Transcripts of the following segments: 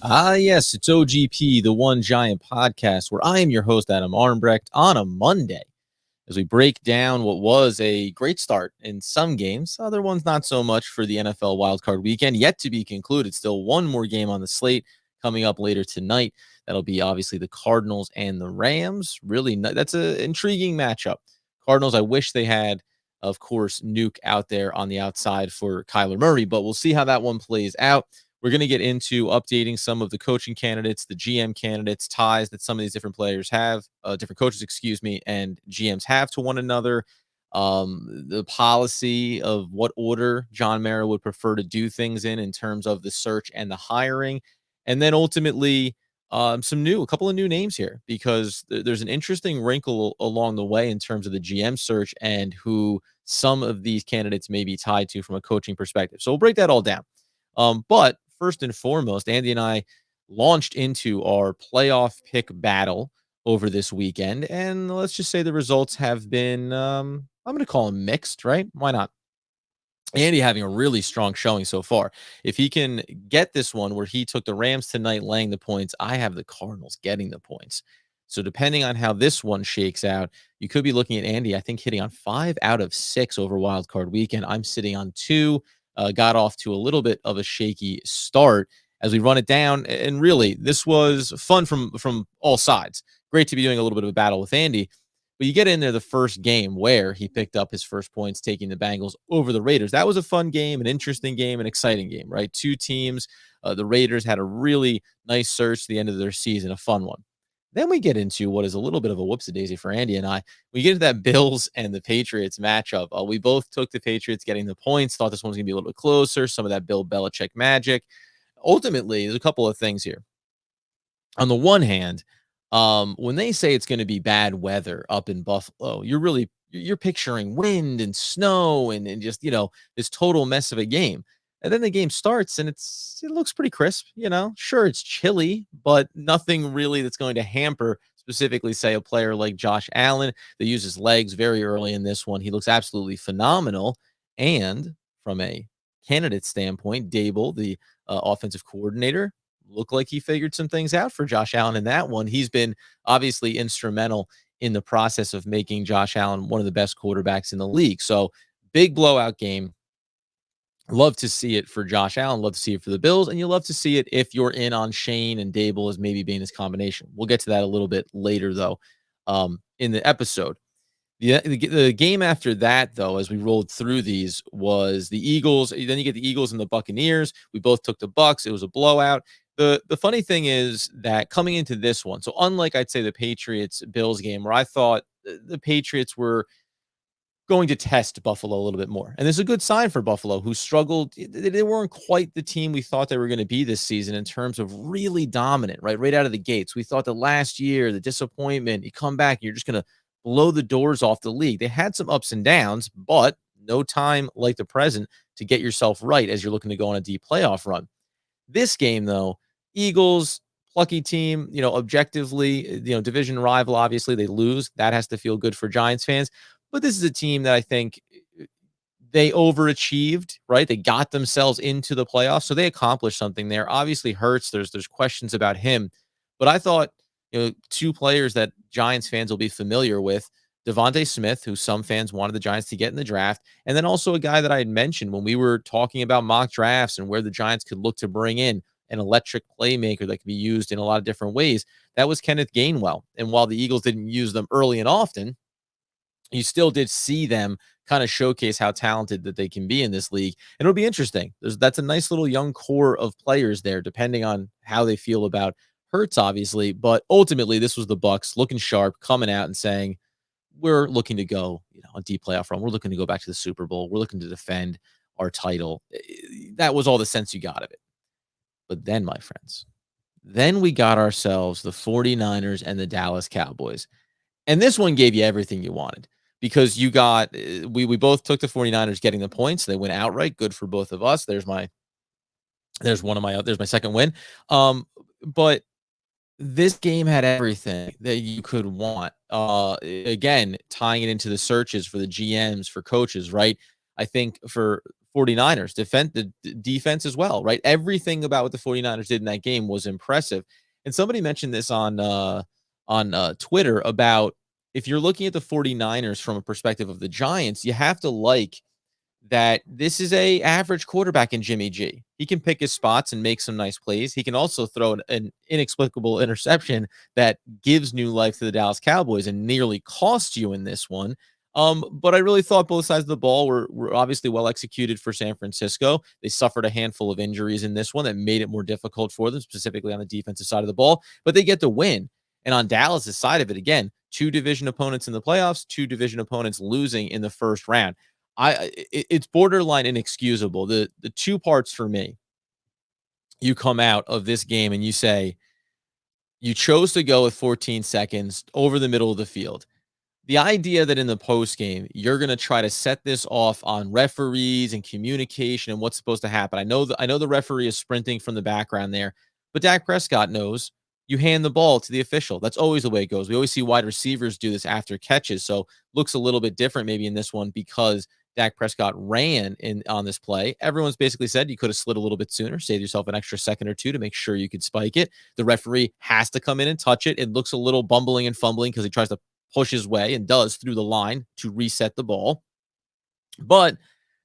Yes, it's OGP, the One Giant Podcast, where I am your host, Adam Armbrecht, on a Monday as we break down what was a great start in some games, other ones not so much for the NFL wildcard weekend, yet to be concluded. Still one more game on the slate coming up later tonight. That'll be obviously the Cardinals and the Rams. Really, that's an intriguing matchup. Cardinals, I wish they had, of course, Nuke out there on the outside for Kyler Murray, but we'll see how that one plays out. We're going to get into updating some of the coaching candidates, the GM candidates, ties that some of these different players have, different coaches, and GMs have to one another. The policy of what order John Mara would prefer to do things in terms of the search and the hiring. And then ultimately, a couple of new names here because there's an interesting wrinkle along the way in terms of the GM search and who some of these candidates may be tied to from a coaching perspective. So we'll break that all down. But first and foremost, Andy and I launched into our playoff pick battle over this weekend. And let's just say the results have been, I'm going to call them mixed, right? Why not? Andy having a really strong showing so far. If he can get this one where he took the Rams tonight laying the points, I have the Cardinals getting the points. So depending on how this one shakes out, you could be looking at Andy, I think, hitting on 5 out of 6 over wild card weekend. I'm sitting on 2. Got off to a little bit of a shaky start as we run it down. And really, this was fun from all sides. Great to be doing a little bit of a battle with Andy. But you get in there the first game where he picked up his first points, taking the Bengals over the Raiders. That was a fun game, an interesting game, an exciting game, right? Two teams. The Raiders had a really nice surge to the end of their season, a fun one. Then we get into what is a little bit of a whoopsie-daisy for Andy and I. We get into that Bills and the Patriots matchup. We both took the Patriots getting the points, thought this one was going to be a little bit closer, some of that Bill Belichick magic. Ultimately, there's a couple of things here. On the one hand, when they say it's going to be bad weather up in Buffalo, you're picturing wind and snow and just this total mess of a game. And then the game starts and it looks pretty crisp. Sure, it's chilly, but nothing really that's going to hamper specifically, say, a player like Josh Allen that uses legs very early in this one. He looks absolutely phenomenal. And from a candidate standpoint, Dable, the offensive coordinator, looked like he figured some things out for Josh Allen in that one. He's been obviously instrumental in the process of making Josh Allen one of the best quarterbacks in the league. So big blowout game. Love to see it for Josh Allen. Love to see it for the Bills. And you love to see it if you're in on Shane and Dable as maybe being his combination. We'll get to that a little bit later, though, in the episode. The game after that, though, as we rolled through these, was the Eagles. Then you get the Eagles and the Buccaneers. We both took the Bucs. It was a blowout. The funny thing is that coming into this one, so unlike I'd say the Patriots-Bills game, where I thought the Patriots were going to test Buffalo a little bit more. And this is a good sign for Buffalo, who struggled. They weren't quite the team we thought they were going to be this season in terms of really dominant, right out of the gates. We thought that last year, the disappointment, you come back, you're just going to blow the doors off the league. They had some ups and downs, but no time like the present to get yourself right as you're looking to go on a deep playoff run. This game, though, Eagles, plucky team, objectively, division rival, obviously they lose. That has to feel good for Giants fans. But this is a team that I think they overachieved, right? They got themselves into the playoffs, so they accomplished something there. Obviously, Hurts, there's questions about him, but I thought, two players that Giants fans will be familiar with, Devontae Smith, who some fans wanted the Giants to get in the draft, and then also a guy that I had mentioned when we were talking about mock drafts and where the Giants could look to bring in an electric playmaker that could be used in a lot of different ways. That was Kenneth Gainwell. And while the Eagles didn't use them early and often, you still did see them kind of showcase how talented that they can be in this league. And it'll be interesting. That's a nice little young core of players there, depending on how they feel about Hurts, obviously. But ultimately, this was the Bucs looking sharp, coming out and saying, we're looking to go, a deep playoff run. We're looking to go back to the Super Bowl. We're looking to defend our title. That was all the sense you got of it. But then, my friends, then we got ourselves the 49ers and the Dallas Cowboys. And this one gave you everything you wanted because you got, we both took the 49ers getting the points. They went outright. Good for both of us. There's my second win. But this game had everything that you could want. Again, tying it into the searches for the GMs, for coaches, right? I think for 49ers. Defense as well, right? Everything about what the 49ers did in that game was impressive. And somebody mentioned this on Twitter about if you're looking at the 49ers from a perspective of the Giants, you have to like that this is a average quarterback in Jimmy G. He can pick his spots and make some nice plays. He can also throw an inexplicable interception that gives new life to the Dallas Cowboys and nearly cost you in this one. But I really thought both sides of the ball were obviously well executed for San Francisco. They suffered a handful of injuries in this one that made it more difficult for them, specifically on the defensive side of the ball, but they get the win. And on Dallas's side of it, again, two division opponents in the playoffs, two division opponents losing in the first round. It's borderline inexcusable. The two parts for me, you come out of this game and you say you chose to go with 14 seconds over the middle of the field. The idea that in the post game you're going to try to set this off on referees and communication and what's supposed to happen. I know the referee is sprinting from the background there, but Dak Prescott knows you hand the ball to the official. That's always the way it goes. We always see wide receivers do this after catches, so looks a little bit different maybe in this one because Dak Prescott ran in on this play. Everyone's basically said you could have slid a little bit sooner, save yourself an extra second or two to make sure you could spike it. The referee has to come in and touch it. It looks a little bumbling and fumbling because he tries to push his way and does through the line to reset the ball. But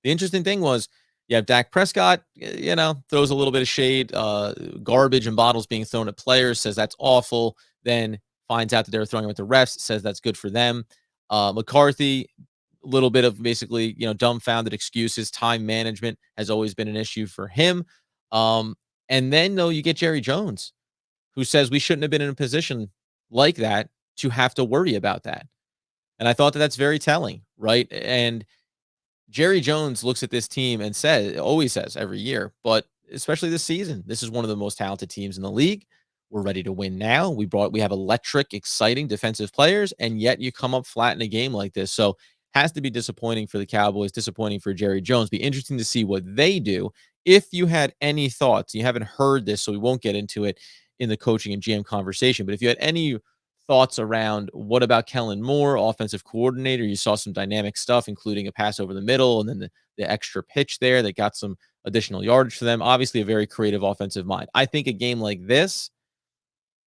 the interesting thing was, you have Dak Prescott, throws a little bit of shade, garbage and bottles being thrown at players, says that's awful, then finds out that they were throwing them at the refs, says that's good for them. McCarthy, a little bit of basically, dumbfounded excuses. Time management has always been an issue for him. And then, though, you get Jerry Jones, who says we shouldn't have been in a position like that to have to worry about that. And I thought that that's very telling, right? And Jerry Jones looks at this team and always says every year, but especially this season, this is one of the most talented teams in the league. We're ready to win now. We have electric, exciting defensive players, and yet you come up flat in a game like this. So has to be disappointing for the Cowboys, disappointing for Jerry Jones. Be interesting to see what they do. If you had any thoughts, you haven't heard this, so we won't get into it in the coaching and GM conversation, but if you had any thoughts around what about Kellen Moore, offensive coordinator? You saw some dynamic stuff, including a pass over the middle and then the extra pitch there that got some additional yardage for them. Obviously, a very creative offensive mind. I think a game like this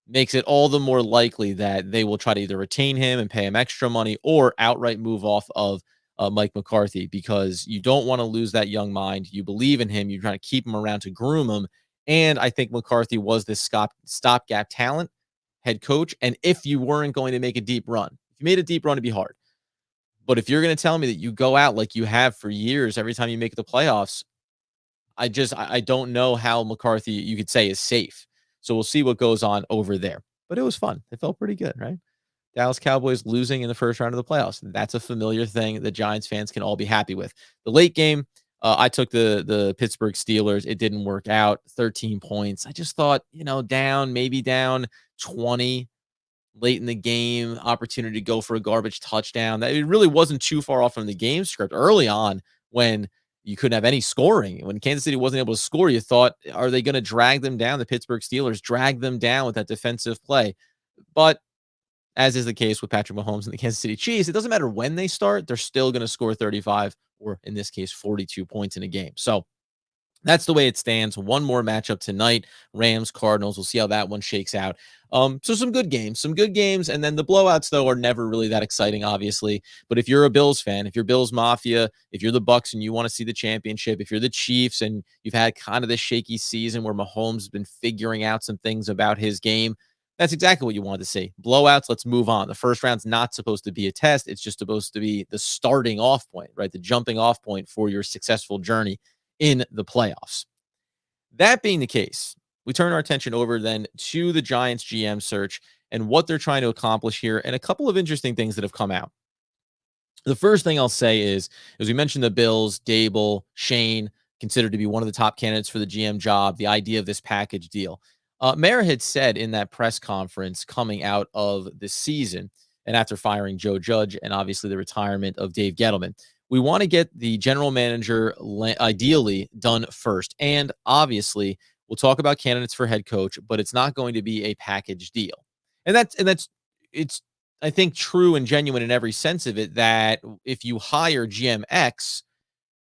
makes it all the more likely that they will try to either retain him and pay him extra money or outright move off of Mike McCarthy, because you don't want to lose that young mind. You believe in him. You're trying to keep him around to groom him. And I think McCarthy was this stopgap talent head coach. And if you weren't going to make a deep run, if you made a deep run, it'd be hard. But if you're going to tell me that you go out like you have for years every time you make the playoffs, I don't know how McCarthy you could say is safe. So we'll see what goes on over there. But it was fun. It felt pretty good, right? Dallas Cowboys losing in the first round of the playoffs. That's a familiar thing that Giants fans can all be happy with. The late game, I took the Pittsburgh Steelers. It didn't work out. 13 points. I just thought, maybe down 20 late in the game, opportunity to go for a garbage touchdown. That it really wasn't too far off from the game script early on when you couldn't have any scoring. When Kansas City wasn't able to score, you thought, are they going to drag them down? The Pittsburgh Steelers drag them down with that defensive play. But as is the case with Patrick Mahomes and the Kansas City Chiefs, it doesn't matter when they start, they're still going to score 35 or in this case, 42 points in a game. So that's the way it stands. One more matchup tonight, Rams, Cardinals. We'll see how that one shakes out. So some good games. And then the blowouts, though, are never really that exciting, obviously. But if you're a Bills fan, if you're Bills Mafia, if you're the Bucks and you want to see the championship, if you're the Chiefs and you've had kind of this shaky season where Mahomes has been figuring out some things about his game, that's exactly what you wanted to see. Blowouts, let's move on. The first round's not supposed to be a test. It's just supposed to be the starting off point, right? The jumping off point for your successful journey in the playoffs. That being the case, we turn our attention over then to the Giants GM search and what they're trying to accomplish here, and a couple of interesting things that have come out. The first thing I'll say is, as we mentioned, the Bills, Dable, Shane, considered to be one of the top candidates for the GM job, the idea of this package deal. Mayer had said in that press conference coming out of the season and after firing Joe Judge and obviously the retirement of Dave Gettleman, we want to get the general manager ideally done first. And obviously, we'll talk about candidates for head coach, but it's not going to be a package deal. And it's, I think, true and genuine in every sense of it, that if you hire GM X,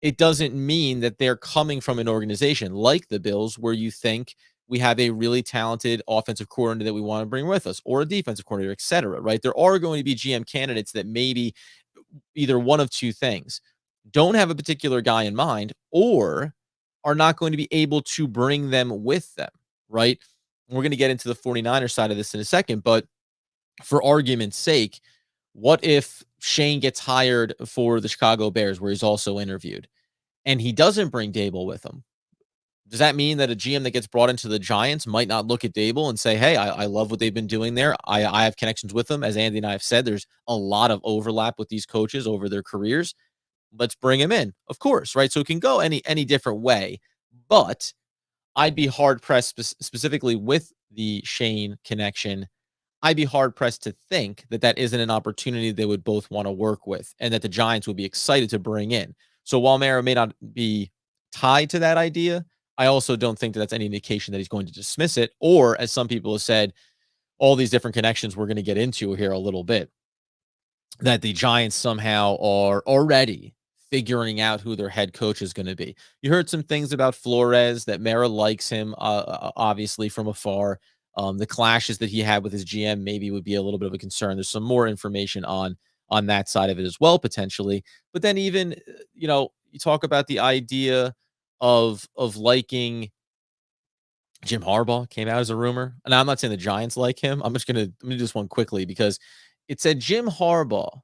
it doesn't mean that they're coming from an organization like the Bills where you think we have a really talented offensive coordinator that we want to bring with us, or a defensive coordinator, et cetera, right? There are going to be GM candidates that maybe either one of two things: don't have a particular guy in mind, or are not going to be able to bring them with them, right? We're going to get into the 49ers side of this in a second, but for argument's sake, what if Shane gets hired for the Chicago Bears, where he's also interviewed, and he doesn't bring Dable with him? Does that mean that a GM that gets brought into the Giants might not look at Dable and say, hey, I love what they've been doing there. I have connections with them. As Andy and I have said, there's a lot of overlap with these coaches over their careers. Let's bring him in, of course, right? So it can go any different way. But I'd be hard pressed, specifically with the Shane connection. I'd be hard pressed to think that that isn't an opportunity they would both want to work with, and that the Giants would be excited to bring in. So while Mara may not be tied to that idea, I also don't think that that's any indication that he's going to dismiss it, or, as some people have said, all these different connections we're going to get into here a little bit, that the Giants somehow are already figuring out who their head coach is going to be. You heard some things about Flores, that Mara likes him, obviously from afar. The clashes that he had with his GM maybe would be a little bit of a concern. There's some more information on that side of it as well, potentially. But then even, you talk about the idea of liking Jim Harbaugh. Came out as a rumor. And I'm not saying the Giants like him. Let me do this one quickly, because it said Jim Harbaugh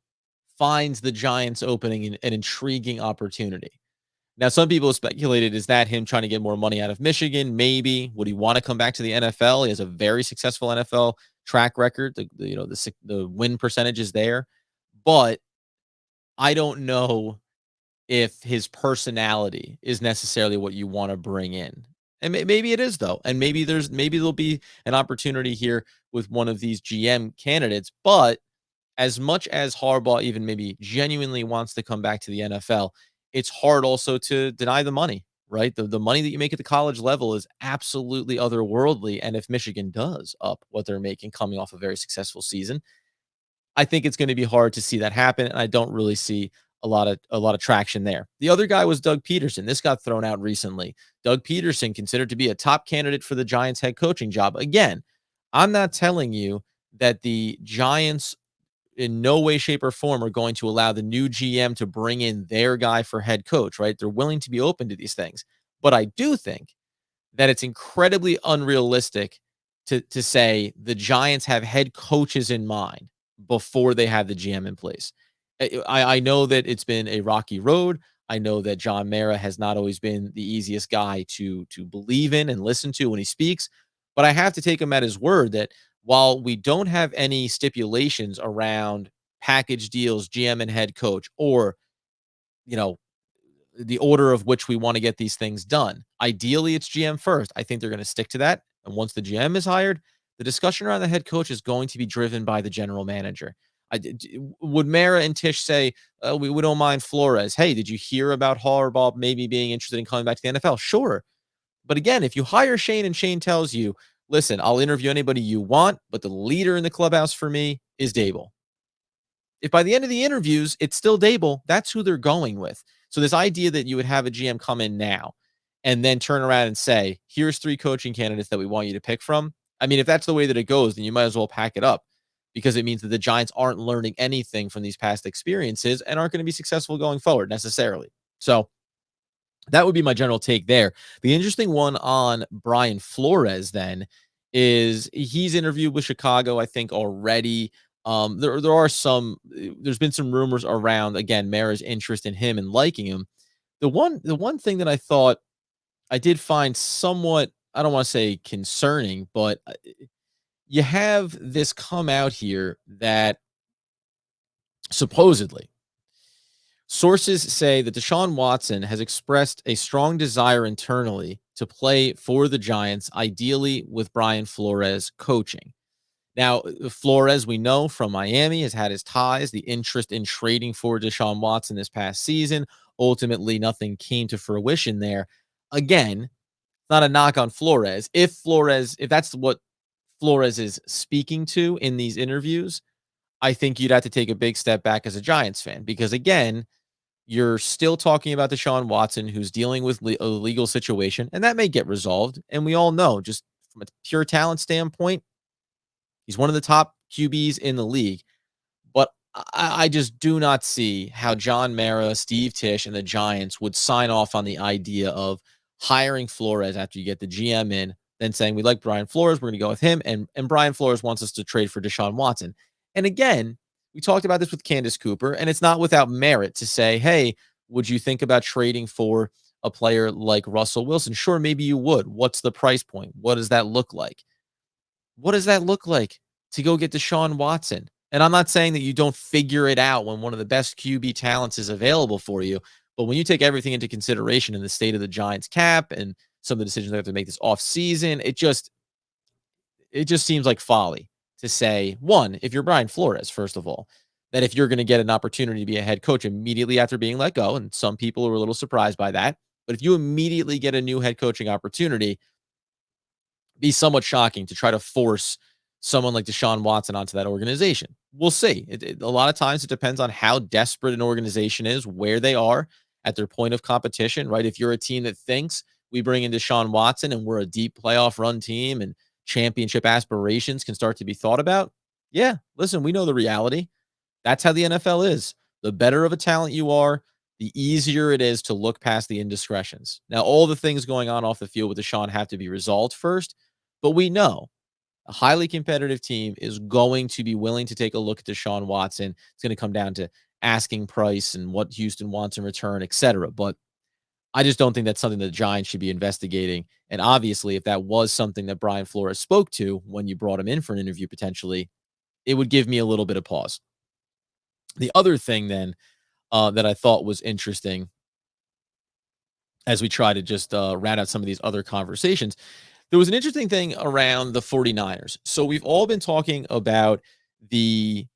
finds the Giants opening an intriguing opportunity. Now, some people have speculated, is that him trying to get more money out of Michigan? Maybe. Would he want to come back to the NFL? He has a very successful NFL track record. The win percentage is there. But I don't know if his personality is necessarily what you want to bring in. And maybe it is, though. And maybe there'll be an opportunity here with one of these GM candidates. But as much as Harbaugh even maybe genuinely wants to come back to the NFL, it's hard also to deny the money, right? The money that you make at the college level is absolutely otherworldly. And if Michigan does up what they're making coming off a very successful season, I think it's going to be hard to see that happen. And I don't really see a lot of traction there. The other guy was Doug Peterson. This got thrown out recently. Doug Peterson considered to be a top candidate for the Giants head coaching job. Again, I'm not telling you that the Giants in no way, shape, or form are going to allow the new GM to bring in their guy for head coach, right? They're willing to be open to these things. But I do think that it's incredibly unrealistic to say the Giants have head coaches in mind before they have the GM in place. I know that it's been a rocky road. I know that John Mara has not always been the easiest guy to believe in and listen to when he speaks, but I have to take him at his word that while we don't have any stipulations around package deals, GM and head coach, or you know the order of which we want to get these things done. Ideally, it's GM first. I think they're going to stick to that. And once the GM is hired, the discussion around the head coach is going to be driven by the general manager. Would Mara and Tisch say, we don't mind Flores? Hey, did you hear about Harbaugh maybe being interested in coming back to the NFL? Sure. But again, if you hire Shane and Shane tells you, listen, I'll interview anybody you want, but the leader in the clubhouse for me is Dable. If by the end of the interviews, it's still Dable, that's who they're going with. So this idea that you would have a GM come in now and then turn around and say, here's 3 coaching candidates that we want you to pick from. I mean, if that's the way that it goes, then you might as well pack it up, because it means that the Giants aren't learning anything from these past experiences and aren't going to be successful going forward necessarily. So that would be my general take there. The interesting one on Brian Flores then is he's interviewed with Chicago, I think, already. There's been some rumors around, again, Mara's interest in him and liking him. The one thing that I thought I did find somewhat, I don't want to say concerning, but you have this come out here that supposedly sources say that DeShaun Watson has expressed a strong desire internally to play for the Giants, ideally with Brian Flores coaching. Now, Flores, we know from Miami, has had his ties, the interest in trading for DeShaun Watson this past season. Ultimately, nothing came to fruition there. Again, not a knock on Flores. If that's what Flores is speaking to in these interviews, I think you'd have to take a big step back as a Giants fan, because again, You're still talking about DeShaun Watson, who's dealing with a legal situation, and that may get resolved. And we all know, just from a pure talent standpoint, he's one of the top QBs in the league. But I just do not see how John Mara, Steve Tisch, and the Giants would sign off on the idea of hiring Flores after you get the GM in, then saying, we like Brian Flores, we're going to go with him. And Brian Flores wants us to trade for DeShaun Watson. And again, we talked about this with Candace Cooper, and it's not without merit to say, hey, would you think about trading for a player like Russell Wilson? Sure, maybe you would. What's the price point? What does that look like? What does that look like to go get DeShaun Watson? And I'm not saying that you don't figure it out when one of the best QB talents is available for you, but when you take everything into consideration in the state of the Giants cap and some of the decisions they have to make this offseason, it just seems like folly to say, one, if you're Brian Flores, first of all, that if you're going to get an opportunity to be a head coach immediately after being let go, and some people are a little surprised by that, but if you immediately get a new head coaching opportunity, be somewhat shocking to try to force someone like DeShaun Watson onto that organization. We'll see. A lot of times it depends on how desperate an organization is, where they are at their point of competition, right? If you're a team that thinks we bring in DeShaun Watson and we're a deep playoff run team and championship aspirations can start to be thought about, yeah, listen, we know the reality. That's how the NFL is. The better of a talent you are, the easier it is to look past the indiscretions. Now, all the things going on off the field with DeShaun have to be resolved first, but we know a highly competitive team is going to be willing to take a look at DeShaun Watson. It's going to come down to asking price and what Houston wants in return, et cetera. But I just don't think that's something that the Giants should be investigating. And obviously, if that was something that Brian Flores spoke to when you brought him in for an interview potentially, it would give me a little bit of pause. The other thing then that I thought was interesting as we try to just round out some of these other conversations, there was an interesting thing around the 49ers. So we've all been talking about the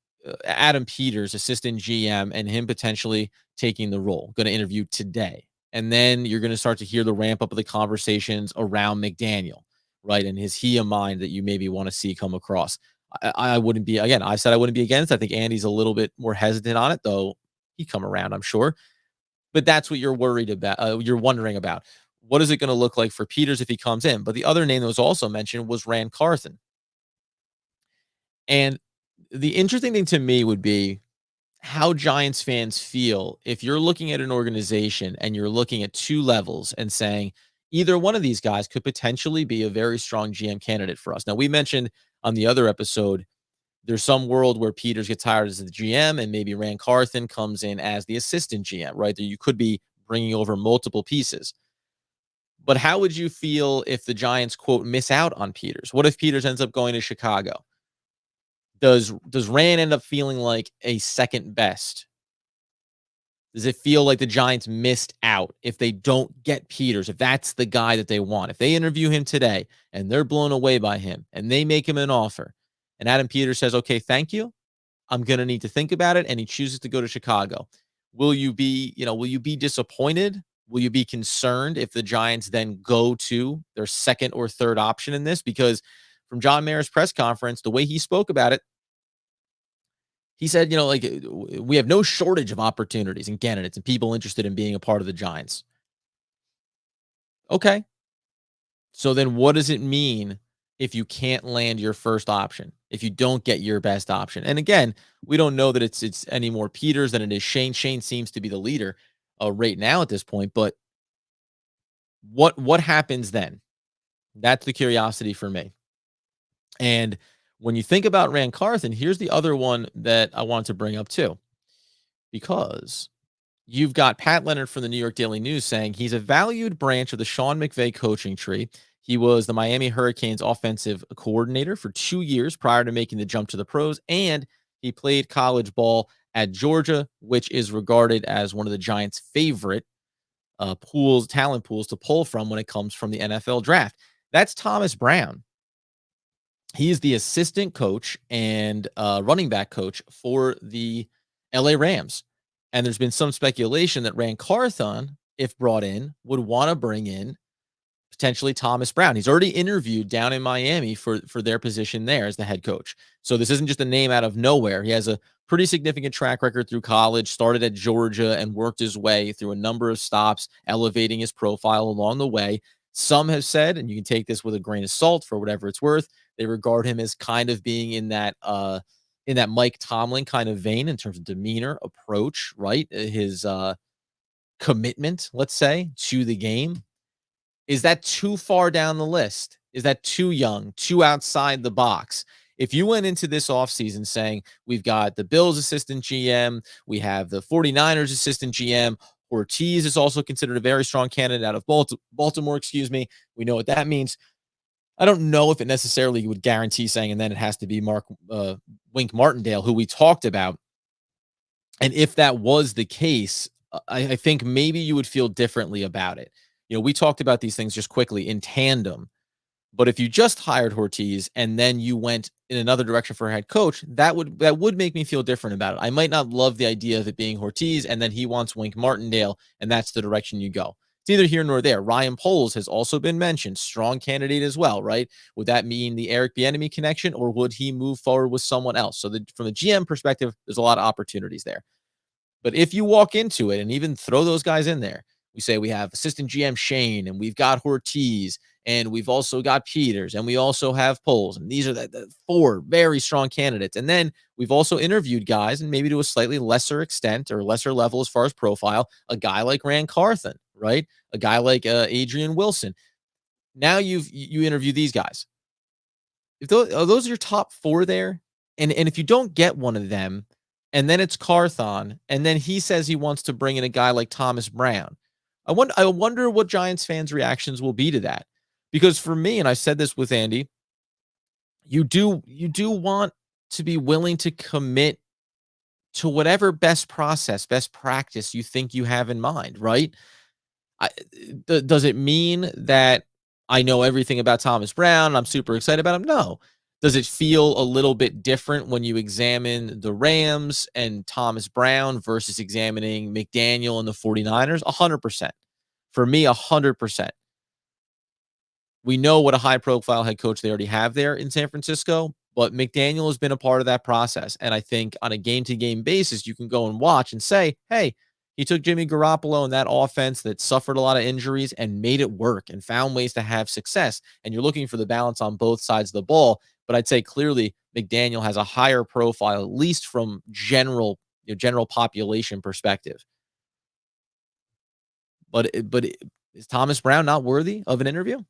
Adam Peters, assistant GM, and him potentially taking the role. Going to interview today. And then you're going to start to hear the ramp up of the conversations around McDaniel, right? And is he a mind that you maybe want to see come across? I wouldn't be, again, I said I wouldn't be against. I think Andy's a little bit more hesitant on it, though he'd come around, I'm sure. But that's what you're worried about. You're wondering about. What is it going to look like for Peters if he comes in? But the other name that was also mentioned was Ran Carthon. And the interesting thing to me would be how Giants fans feel if you're looking at an organization and you're looking at two levels and saying either one of these guys could potentially be a very strong GM candidate for us. Now, we mentioned on the other episode, there's some world where Peters gets hired as the GM and maybe Ran Carthon comes in as the assistant GM, right? That you could be bringing over multiple pieces. But how would you feel if the Giants, quote, miss out on Peters? What if Peters ends up going to Chicago? Does Ran end up feeling like a second best? Does it feel like the Giants missed out if they don't get Peters, if that's the guy that they want? If they interview him today and they're blown away by him and they make him an offer and Adam Peters says, okay, thank you, I'm going to need to think about it, and he chooses to go to Chicago. Will you be disappointed? Will you be concerned if the Giants then go to their second or third option in this? Because from John Mayer's press conference, the way he spoke about it, he said, like we have no shortage of opportunities and candidates and people interested in being a part of the Giants. Okay. So then what does it mean if you can't land your first option, if you don't get your best option? And again, we don't know that it's any more Peters than it is Shane. Shane seems to be the leader right now at this point, but what happens then? That's the curiosity for me. And when you think about Ran Carthon, here's the other one that I want to bring up too, because you've got Pat Leonard from the New York Daily News saying he's a valued branch of the Sean McVay coaching tree. He was the Miami Hurricanes offensive coordinator for 2 years prior to making the jump to the pros, and he played college ball at Georgia, which is regarded as one of the Giants' favorite talent pools to pull from when it comes from the NFL draft. That's Thomas Brown. He is the assistant coach and running back coach for the LA Rams. And there's been some speculation that Ran Carthon, if brought in, would want to bring in potentially Thomas Brown. He's already interviewed down in Miami for their position there as the head coach. So this isn't just a name out of nowhere. He has a pretty significant track record through college, started at Georgia and worked his way through a number of stops, elevating his profile along the way. Some have said, and you can take this with a grain of salt for whatever it's worth, they regard him as kind of being in that Mike Tomlin kind of vein in terms of demeanor, approach, right? His commitment, let's say, to the game. Is that too far down the list? Is that too young, too outside the box? If you went into this offseason saying, we've got the Bills assistant GM, we have the 49ers assistant GM, Ortiz is also considered a very strong candidate out of Baltimore, excuse me. We know what that means. I don't know if it necessarily would guarantee saying, and then it has to be Mark Wink Martindale, who we talked about. And if that was the case, I think maybe you would feel differently about it. You know, we talked about these things just quickly in tandem. But if you just hired Ortiz and then you went in another direction for a head coach, that would make me feel different about it. I might not love the idea of it being Ortiz and then he wants Wink Martindale, and that's the direction you go. It's neither here nor there. Ryan Poles has also been mentioned, strong candidate as well, right? Would that mean the Eric Bieniemy connection, or would he move forward with someone else? So from the GM perspective, there's a lot of opportunities there. But if you walk into it and even throw those guys in there, we say we have assistant GM Shane, and we've got Ortiz, and we've also got Peters, and we also have Poles. And these are the four very strong candidates. And then we've also interviewed guys, and maybe to a slightly lesser extent or lesser level as far as profile, a guy like Ran Carthon, right? A guy like Adrian Wilson. Now you interview these guys. If those are your top four there, and if you don't get one of them, and then it's Carthon, and then he says he wants to bring in a guy like Thomas Brown. I wonder what Giants fans' reactions will be to that. Because for me, and I said this with Andy, you do want to be willing to commit to whatever best process, best practice you think you have in mind, right? Does it mean that I know everything about Thomas Brown? I'm super excited about him? No. Does it feel a little bit different when you examine the Rams and Thomas Brown versus examining McDaniel and the 49ers? 100%. For me, 100%. We know what a high-profile head coach they already have there in San Francisco, but McDaniel has been a part of that process. And I think on a game-to-game basis, you can go and watch and say, hey, he took Jimmy Garoppolo and that offense that suffered a lot of injuries and made it work and found ways to have success. And you're looking for the balance on both sides of the ball. But I'd say clearly McDaniel has a higher profile, at least from general population perspective. But is Thomas Brown not worthy of an interview?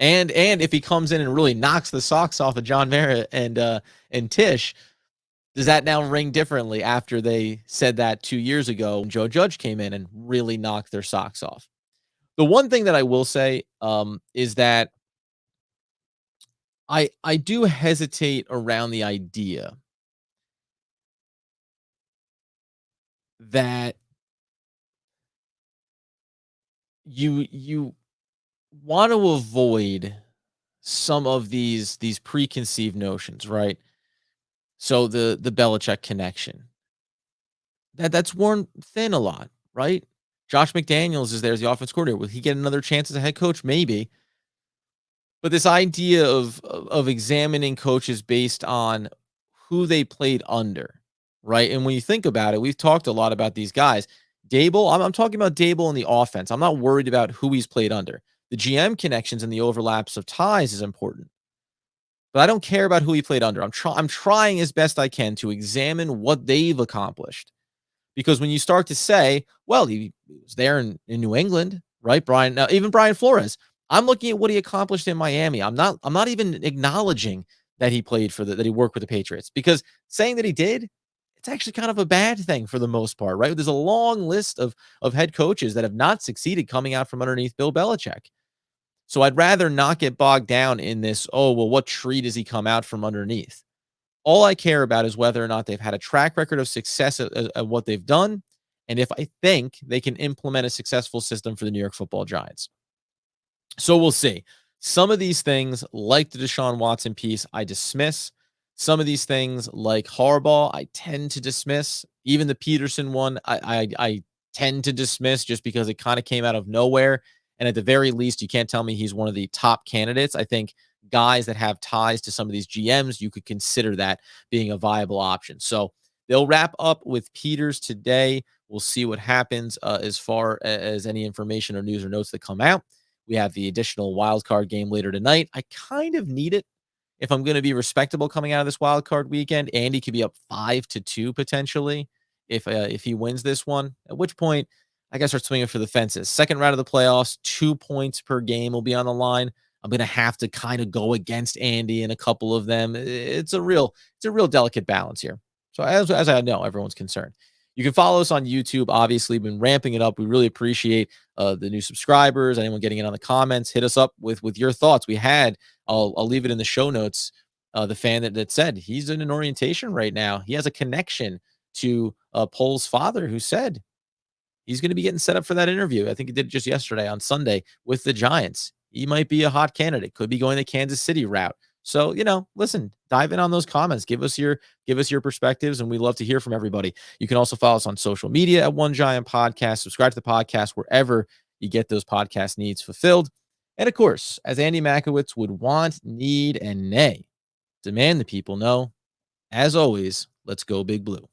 And if he comes in and really knocks the socks off of John Mara and Tish, does that now ring differently after they said that 2 years ago when Joe Judge came in and really knocked their socks off? The one thing that I will say is that I do hesitate around the idea that you want to avoid some of these preconceived notions, right? So the Belichick connection. That's worn thin a lot, right? Josh McDaniels is there as the offense coordinator. Will he get another chance as a head coach? Maybe. But this idea of examining coaches based on who they played under, right? And when you think about it, we've talked a lot about these guys. Dable, I'm talking about Dable in the offense. I'm not worried about who he's played under. The GM connections and the overlaps of ties is important. But I don't care about who he played under. I'm trying as best I can to examine what they've accomplished. Because when you start to say, well, he was there in New England, right? Even Brian Flores. I'm looking at what he accomplished in Miami. I'm not even acknowledging that he played that he worked with the Patriots, because saying that he did, it's actually kind of a bad thing for the most part, right? There's a long list of head coaches that have not succeeded coming out from underneath Bill Belichick. So I'd rather not get bogged down in this, oh, well, what tree does he come out from underneath? All I care about is whether or not they've had a track record of success at what they've done, and if I think they can implement a successful system for the New York Football Giants. So we'll see. Some of these things, like the DeShaun Watson piece, I dismiss. Some of these things, like Harbaugh, I tend to dismiss. Even the Peterson one, I tend to dismiss just because it kind of came out of nowhere. And at the very least, you can't tell me he's one of the top candidates. I think guys that have ties to some of these GMs, you could consider that being a viable option. So they'll wrap up with Peters today. We'll see what happens as far as any information or news or notes that come out. We have the additional wild card game later tonight. I kind of need it if I'm going to be respectable coming out of this wild card weekend. Andy could be up 5-2 potentially if he wins this one. At which point, I guess start swinging for the fences. Second round of the playoffs, 2 points per game will be on the line. I'm going to have to kind of go against Andy in a couple of them. It's a real delicate balance here. So as I know, everyone's concerned. You can follow us on YouTube. Obviously, we've been ramping it up. We really appreciate the new subscribers, anyone getting in on the comments. Hit us up with your thoughts. We had, I'll leave it in the show notes, the fan that said he's in an orientation right now. He has a connection to Pole's father who said he's going to be getting set up for that interview. I think he did it just yesterday on Sunday with the Giants. He might be a hot candidate. Could be going the Kansas City route. So, listen, dive in on those comments. Give us your perspectives, and we love to hear from everybody. You can also follow us on social media at One Giant Podcast. Subscribe to the podcast wherever you get those podcast needs fulfilled. And of course, as Andy Makowitz would want, need, and nay, demand the people know, as always, let's go Big Blue.